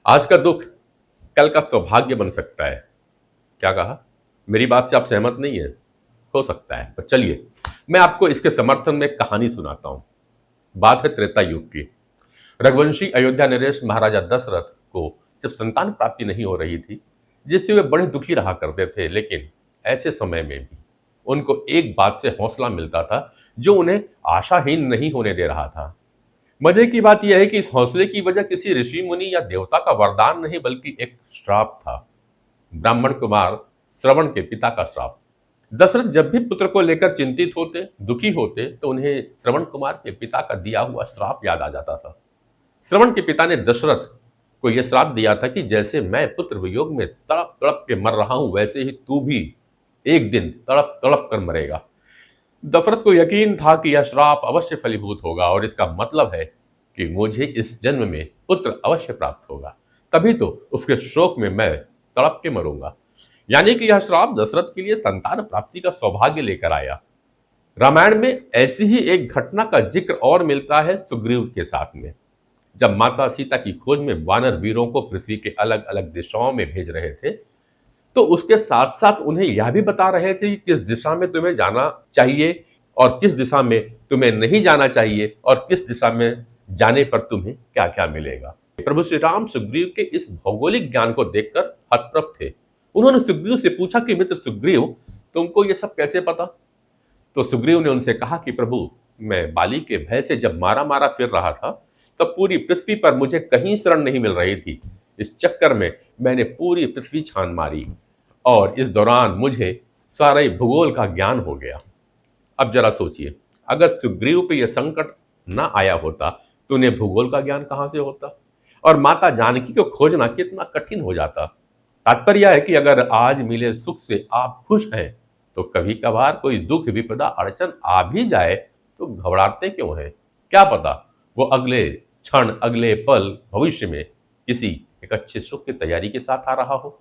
आज का दुख कल का सौभाग्य बन सकता है। क्या कहा? मेरी बात से आप सहमत नहीं है? हो सकता है, पर चलिए मैं आपको इसके समर्थन में एक कहानी सुनाता हूं। बात है त्रेता युग की। रघुवंशी अयोध्या नरेश महाराजा दशरथ को जब संतान प्राप्ति नहीं हो रही थी, जिससे वे बड़े दुखी रहा करते थे, लेकिन ऐसे समय में भी उनको एक बात से हौसला मिलता था जो उन्हें आशाहीन नहीं होने दे रहा था। मजे की बात यह है कि इस हौसले की वजह किसी ऋषि मुनि या देवता का वरदान नहीं, बल्कि एक श्राप था। ब्राह्मण कुमार श्रवण के पिता का श्राप। दशरथ जब भी पुत्र को लेकर चिंतित होते, दुखी होते, तो उन्हें श्रवण कुमार के पिता का दिया हुआ श्राप याद आ जाता था। श्रवण के पिता ने दशरथ को यह श्राप दिया था कि जैसे मैं पुत्र वियोग में तड़प तड़प के मर रहा हूं, वैसे ही तू भी एक दिन तड़प तड़प कर मरेगा। दशरथ को यकीन था कि यह श्राप अवश्य फलीभूत होगा और इसका मतलब है कि मुझे इस जन्म में पुत्र अवश्य प्राप्त होगा, तभी तो उसके शोक में मैं तड़प के मरूंगा। यानी कि यह श्राप दशरथ के लिए संतान प्राप्ति का सौभाग्य लेकर आया। रामायण में ऐसी ही एक घटना का जिक्र और मिलता है सुग्रीव के साथ में। जब माता सीता की खोज में वानर वीरों को पृथ्वी के अलग अलग दिशाओं में भेज रहे थे, तो उसके साथ साथ उन्हें यह भी बता रहे थे कि किस दिशा में तुम्हें जाना चाहिए और किस दिशा में तुम्हें नहीं जाना चाहिए और किस दिशा में जाने पर तुम्हें क्या क्या मिलेगा। प्रभु श्री राम सुग्रीव के इस भौगोलिक ज्ञान को देखकर हतप्रभ थे। उन्होंने सुग्रीव से पूछा कि मित्र सुग्रीव, तुमको यह सब कैसे पता? तो सुग्रीव ने उनसे कहा कि प्रभु, मैं बाली के भय से जब मारा मारा फिर रहा था, तब पूरी पृथ्वी पर मुझे कहीं शरण नहीं मिल रही थी। इस चक्कर में मैंने पूरी पृथ्वी छान मारी और इस दौरान मुझे सारे भूगोल का ज्ञान हो गया। अब जरा सोचिए, अगर सुग्रीव पे यह संकट ना आया होता तो उन्हें भूगोल का ज्ञान कहां से होता और माता जानकी को खोजना कितना कठिन हो जाता। तात्पर्य यह है कि अगर आज मिले सुख से आप खुश हैं, तो कभी कभार कोई दुख विपदा अड़चन आ भी जाए तो घबराते क्यों हैं? क्या पता वो अगले क्षण, अगले पल भविष्य में किसी एक अच्छे सुख की तैयारी के साथ आ रहा हो।